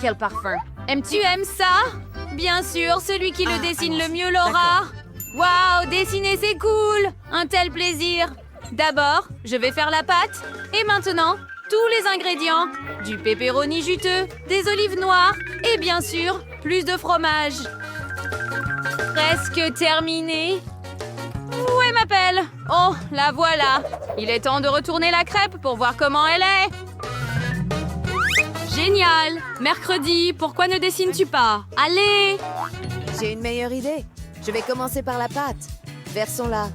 quel parfum. Tu aimes ça? Bien sûr, celui qui le dessine le mieux l'aura. Waouh, dessiner c'est cool. Un tel plaisir. D'abord, je vais faire la pâte. Et maintenant, tous les ingrédients. Du pepperoni juteux, des olives noires et bien sûr, plus de fromage. Presque terminé. Où est ma pelle? Oh, la voilà. Il est temps de retourner la crêpe pour voir comment elle est. Génial. Mercredi, pourquoi ne dessines-tu pas? Allez. J'ai une meilleure idée. Je vais commencer par la pâte. Versons-la.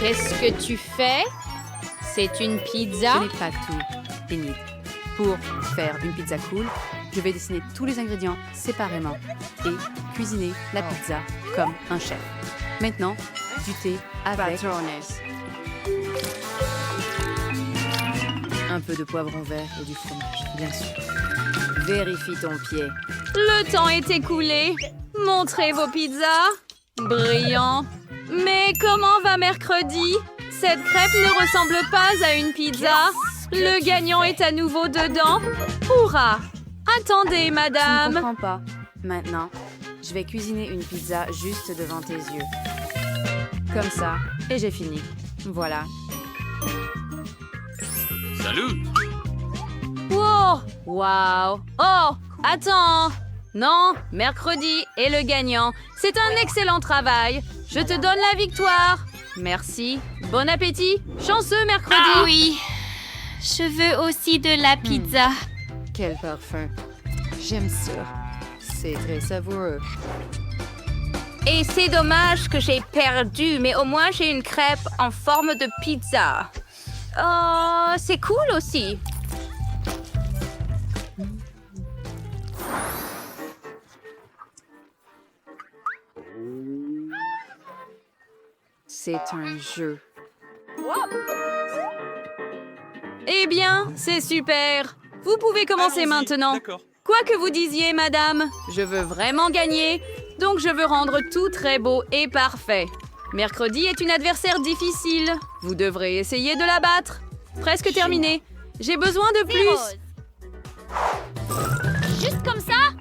Qu'est-ce que tu fais? C'est une pizza? Ce n'est pas tout, Enid. Pour faire une pizza cool, je vais dessiner tous les ingrédients séparément et cuisiner la pizza comme un chef. Maintenant, du thé avec un peu de poivron vert et du fromage, bien sûr. Vérifie ton pied. Le temps est écoulé. Montrez vos pizzas. Brillant. Mais comment va mercredi? Cette crêpe ne ressemble pas à une pizza. Le gagnant est à nouveau dedans. Hurrah! Attendez, Je ne madame. comprends pas. Maintenant, je vais cuisiner une pizza juste devant tes yeux. Comme ça, et j'ai fini. Voilà. Salut! Wow! Wow! Oh! Attends! Non, mercredi est le gagnant. C'est un excellent travail. Je te donne la victoire. Merci. Bon appétit. Chanceux mercredi. Ah oui, je veux aussi de la pizza. Quel parfum. J'aime ça. C'est très savoureux. Et c'est dommage que j'ai perdu, mais au moins j'ai une crêpe en forme de pizza. Oh, c'est cool aussi. C'est un jeu. Eh bien, c'est super. Vous pouvez commencer Allons-y. maintenant. D'accord. Quoi que vous disiez, madame, je veux vraiment gagner, donc je veux rendre tout très beau et parfait. Mercredi est une adversaire difficile. Vous devrez essayer de la battre. Presque terminé. J'ai besoin de plus. Juste comme ça?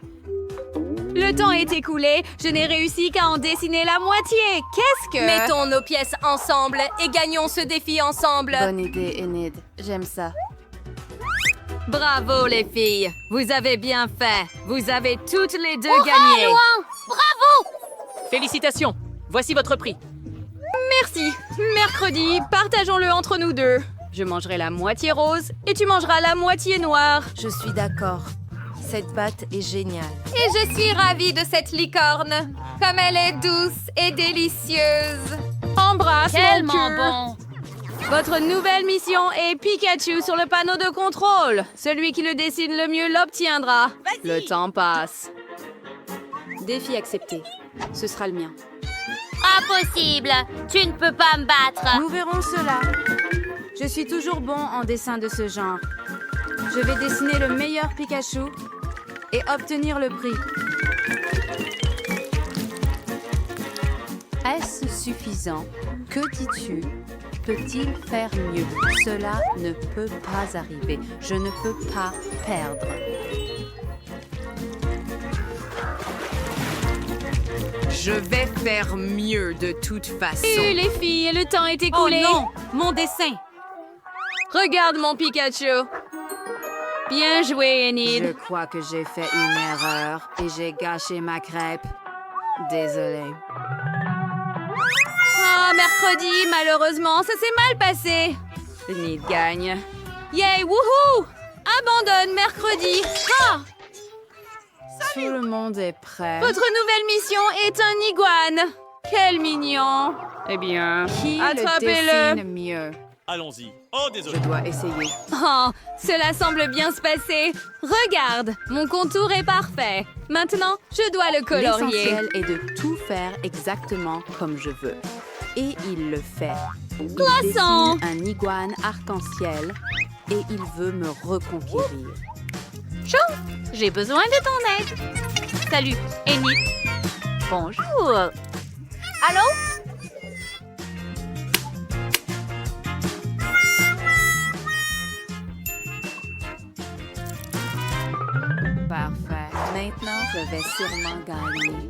Le temps est écoulé. Je n'ai réussi qu'à en dessiner la moitié. Qu'est-ce que... Mettons nos pièces ensemble et gagnons ce défi ensemble. Bonne idée, Enid. J'aime ça. Bravo, les filles. Vous avez bien fait. Vous avez toutes les deux gagné. Félicitations! Voici votre prix. Merci. Mercredi, partageons-le entre nous deux. Je mangerai la moitié rose et tu mangeras la moitié noire. Je suis d'accord. Cette pâte est géniale. Et je suis ravie de cette licorne. Comme elle est douce et délicieuse. Embrasse mon Tellement cœur. bon. Votre nouvelle mission est Pikachu sur le panneau de contrôle. Celui qui le dessine le mieux l'obtiendra. Le temps passe. Défi accepté. Ce sera le mien. Impossible. Tu ne peux pas me battre. Nous verrons cela. Je suis toujours bon en dessin de ce genre. Je vais dessiner le meilleur Pikachu et obtenir le prix. Est-ce suffisant? Que dis-tu? Peut-il faire mieux? Cela ne peut pas arriver. Je ne peux pas perdre. Je vais faire mieux de toute façon. Et les filles, le temps est écoulé. Oh non, mon dessin. Regarde mon Pikachu. Bien joué, Je Enid. crois que j'ai fait une erreur et j'ai gâché ma crêpe. Désolée. Ah, mercredi, malheureusement, ça s'est mal passé. Enid gagne. Yay, wouhou! Abandonne mercredi. Ah! Tout le monde est prêt. Votre nouvelle mission est un iguane. Quel mignon. Eh bien, Qui le attrapez-le. dessine mieux? Allons-y. Oh, Je désolé. dois essayer. Oh, cela semble bien se passer. Regarde, mon contour est parfait. Maintenant, je dois le colorier. L'essentiel est de tout faire exactement comme je veux. Et il le fait. Il Glaçant. dessine un iguane arc-en-ciel et il veut me reconquérir. Chou, j'ai besoin de ton aide. Salut, Enid. Bonjour. Allô? Maintenant, je vais sûrement gagner.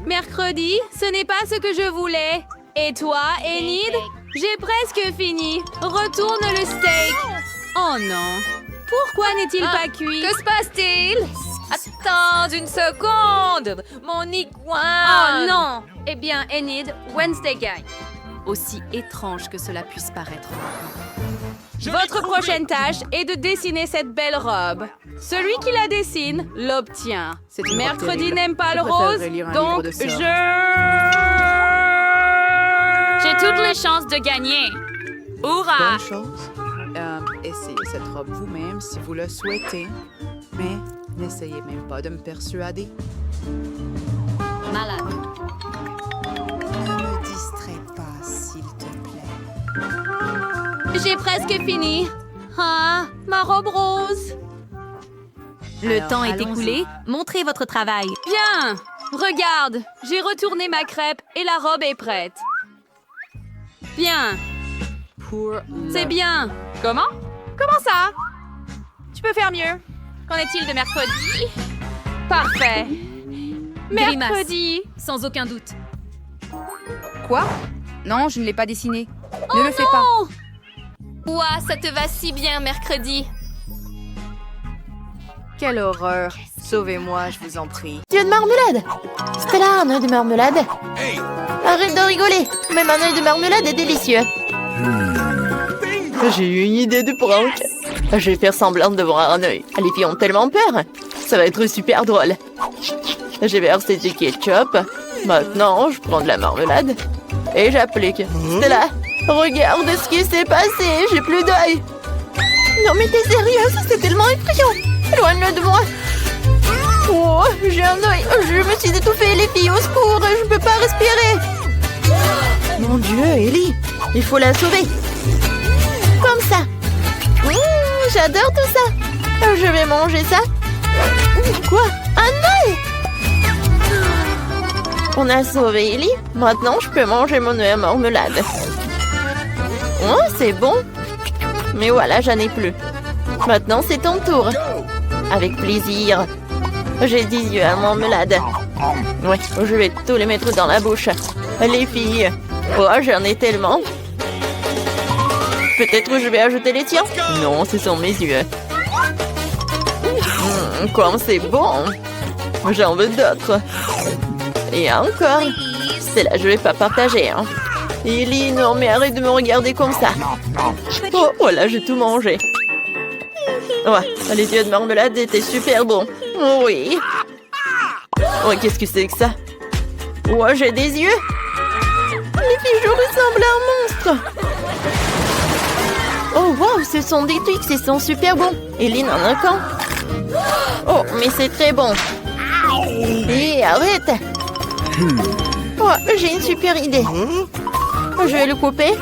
Mercredi, ce n'est pas ce que je voulais. Et toi, Enid? J'ai presque fini. Retourne le steak. Oh non. Pourquoi n'est-il pas cuit? Que se passe-t-il? Attends une seconde. Mon iguane. Oh non. Eh bien, Enid, Wednesday gagne. Aussi étrange que cela puisse paraître. Votre prochaine tâche est de dessiner cette belle robe. Celui qui la dessine l'obtient. C'est une robe Mercredi terrible. n'aime pas Je le préférerais rose, lire un donc livre de sort. J'ai toutes les chances de gagner. Hourra! Bonne chose. Essayez cette robe vous-même si vous le souhaitez. Mais n'essayez même pas de me persuader. Malade. Ne me distrais pas, s'il te plaît. J'ai presque fini. Ah, ma robe rose. Le Alors, temps est allons-y. écoulé. Montrez votre travail. Bien. Regarde, j'ai retourné ma crêpe et la robe est prête. Bien. Pour C'est bien. Comment? Comment ça? Tu peux faire mieux. Qu'en est-il de mercredi? Parfait. Mercredi. Sans aucun doute. Quoi? Non, je ne l'ai pas dessiné. Ne le fais pas. Ouah, ça te va si bien, mercredi. Quelle horreur! Sauvez-moi, je vous en prie. Dieu de marmelade! Stella, un œuf de marmelade? Arrête de rigoler! Même un œuf de marmelade est délicieux. J'ai eu une idée de prank. Je vais faire semblant de voir un œil. Les filles ont tellement peur. Ça va être super drôle. J'ai versé du ketchup. Maintenant, je prends de la marmelade et j'applique. Stella, regarde ce qui s'est passé. J'ai plus d'œil. Non mais t'es sérieuse? C'est tellement effrayant. Éloigne-le de moi. Oh, j'ai un œil. Je me suis étouffée, les filles, au secours. Je peux pas respirer. Mon Dieu, Ellie, il faut la sauver. Comme ça. J'adore tout ça. Je vais manger ça. Quoi? Un œil? On a sauvé Ellie. Maintenant, je peux manger mon œuf à marmelade. Oh, c'est bon. Mais voilà, j'en ai plus. Maintenant, c'est ton tour. Avec plaisir. J'ai 10 œufs à marmelade. Ouais, je vais tous les mettre dans la bouche. Les filles. Oh, j'en ai tellement. Peut-être je vais ajouter les tiens. Non, ce sont mes yeux. Comme c'est bon. J'en veux d'autres. Et encore. C'est là, je vais pas partager. Hein. Ellie, non, mais arrête de me regarder comme ça. Oh, voilà, j'ai tout mangé. Ouais, les yeux de marmelade étaient super bons. Oui. Oh, qu'est-ce que c'est que ça? Oh, j'ai des yeux. Les filles, je ressemble à un monstre. Oh, wow, ce sont des Twix, ils sont super bons. Ellie en a un camp. Oh, mais c'est très bon. Et arrête. Oh, j'ai une super idée. Je vais le couper.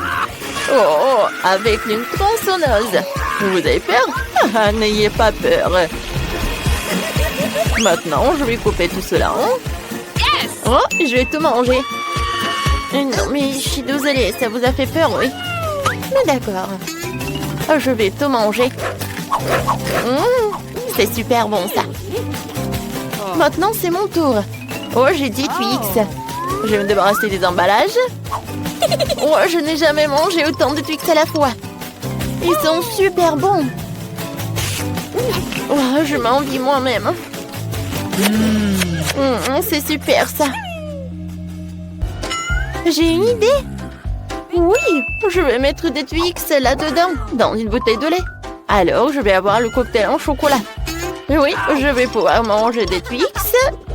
Oh, avec une tronçonneuse. Vous avez peur? Ah, n'ayez pas peur. Maintenant, je vais couper tout cela. Oh, je vais tout manger. Non, mais je suis désolée, ça vous a fait peur, oui? Mais d'accord. Je vais tout manger. C'est super bon, ça. Maintenant, c'est mon tour. Oh, j'ai 10 Twix. Je vais me débarrasser des emballages. Oh, je n'ai jamais mangé autant de Twix à la fois. Ils sont super bons. Oh, je m'envie moi-même. C'est super, ça. J'ai une idée. Oui, je vais mettre des Twix là-dedans, dans une bouteille de lait. Alors, je vais avoir le cocktail en chocolat. Oui, je vais pouvoir manger des Twix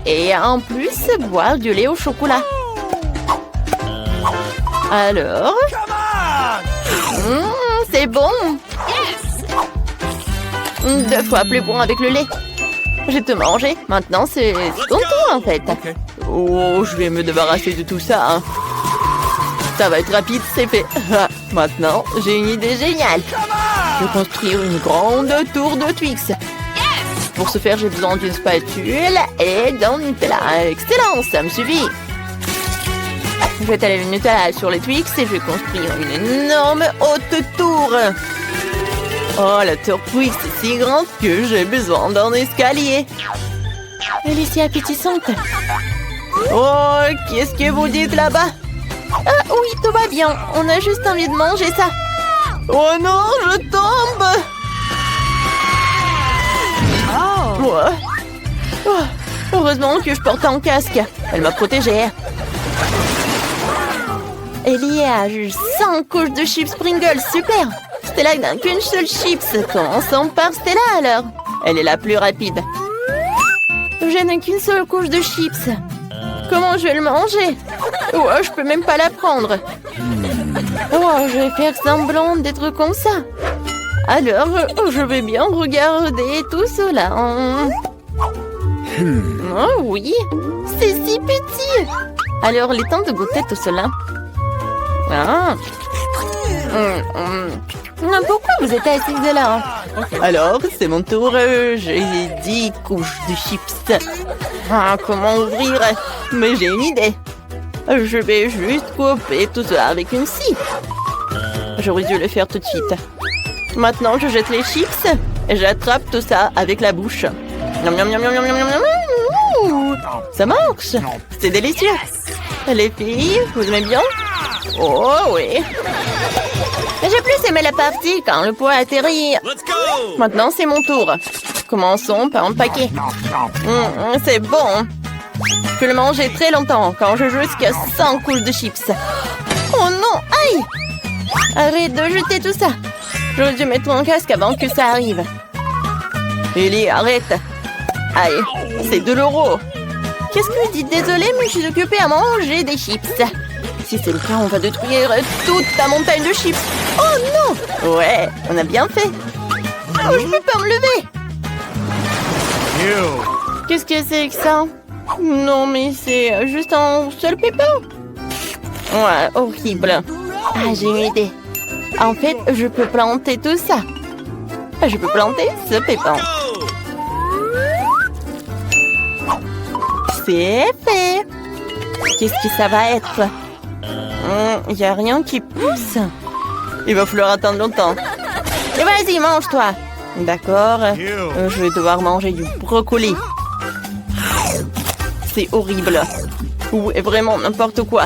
et en plus boire du lait au chocolat. Alors... c'est bon. 2 fois plus bon avec le lait. J'ai tout mangé. Maintenant, c'est ton tour, en fait. Oh, je vais me débarrasser de tout ça. Hein. Ça va être rapide, c'est fait. Maintenant, j'ai une idée géniale. Je vais construire une grande tour de Twix. Pour ce faire, j'ai besoin d'une spatule et d'un Nutella. Excellent, ça me suffit. Je vais étaler le Nutella sur les Twix et je vais construire une énorme haute tour. Oh, la tour Twix est si grande que j'ai besoin d'un escalier. Elle est si appétissante. Oh, qu'est-ce que vous dites là-bas? Ah oui, tout va bien. On a juste envie de manger ça. Oh non, je tombe. Ouais. Oh, heureusement que je porte un casque. Elle m'a protégée. Il y a juste 5 couches de chips Pringles. Super. Stella n'a qu'une seule chips. Commençons par Stella alors. Elle est la plus rapide. Je n'ai qu'une seule couche de chips. Comment je vais le manger? Oh, je peux même pas la prendre. Oh, je vais faire semblant d'être comme ça. Alors, je vais bien regarder tout cela. Oh oui, c'est si petit. Alors, il est temps de goûter tout cela. Ah. Pourquoi vous êtes assise là? Alors, c'est mon tour. J'ai 10 couches de chips. Ah, comment ouvrir? Mais j'ai une idée. Je vais juste couper tout ça avec une scie. J'aurais dû le faire tout de suite. Maintenant, je jette les chips et j'attrape tout ça avec la bouche. Miam, miam, miam, miam, miam, miam, miam. Ouh, ça marche. C'est délicieux. Les filles, vous aimez bien? Oh oui. J'ai plus aimé la partie quand le poids atterrit. Let's go! Maintenant, c'est mon tour. Commençons par empaquer. C'est bon. Je peux le manger très longtemps quand je joue jusqu'à 100 couches de chips. Oh non, aïe! Arrête de jeter tout ça. J'aurais dû mettre mon casque avant que ça arrive. Ellie, arrête. Aïe, c'est de l'euro. Qu'est-ce que vous dites? Désolée, mais je suis occupée à manger des chips. Si c'est le cas, on va détruire toute ta montagne de chips. Oh non! Ouais, on a bien fait. Oh, je peux pas me lever. Qu'est-ce que c'est que ça? Non, mais c'est juste un seul pépin. Ouais, horrible. Ah, j'ai une idée. En fait, je peux planter tout ça. Je peux planter ce pépin. C'est fait. Qu'est-ce que ça va être? Il n'y a rien qui pousse. Il va falloir attendre longtemps. Et vas-y, mange-toi. D'accord. Je vais devoir manger du brocoli. C'est horrible. Ou vraiment n'importe quoi.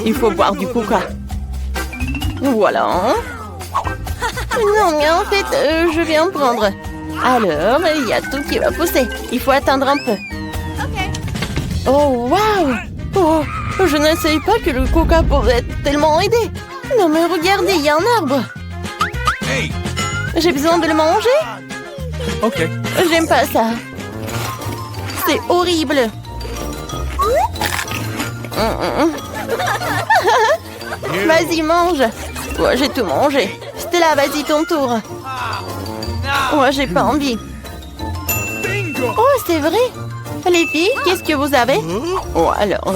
Il faut boire du coca. Voilà. Non, mais en fait, je viens prendre. Alors, il y a tout qui va pousser. Il faut attendre un peu. Oh, waouh! Oh, je ne savais pas que le coca pouvait tellement aider. Non, mais regardez, il y a un arbre. J'ai besoin de le manger? Ok. J'aime pas ça. C'est horrible. Vas-y, mange. Toi, j'ai tout mangé. Stella, vas-y, ton tour. Moi, j'ai pas envie. Oh, c'est vrai. Les filles, qu'est-ce que vous avez? Oh, alors,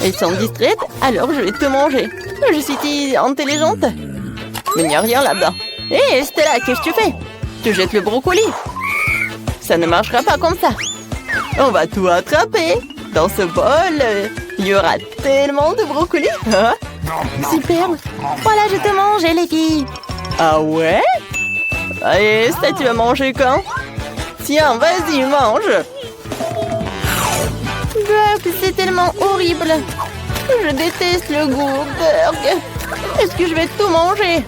elles sont distraites, alors je vais te manger. Je suis si intelligente. Mais il n'y a rien là-bas. Hé, Stella, qu'est-ce que tu fais? Tu jettes le brocoli. Ça ne marchera pas comme ça. On va tout attraper. Dans ce bol, il y aura tellement de brocoli. Hein? Super. Voilà, je te mange, les filles. Ah ouais? Allez, ça, tu vas manger quand? Tiens, vas-y, mange. C'est tellement horrible. Je déteste le goût. Burg. Est-ce que je vais tout manger?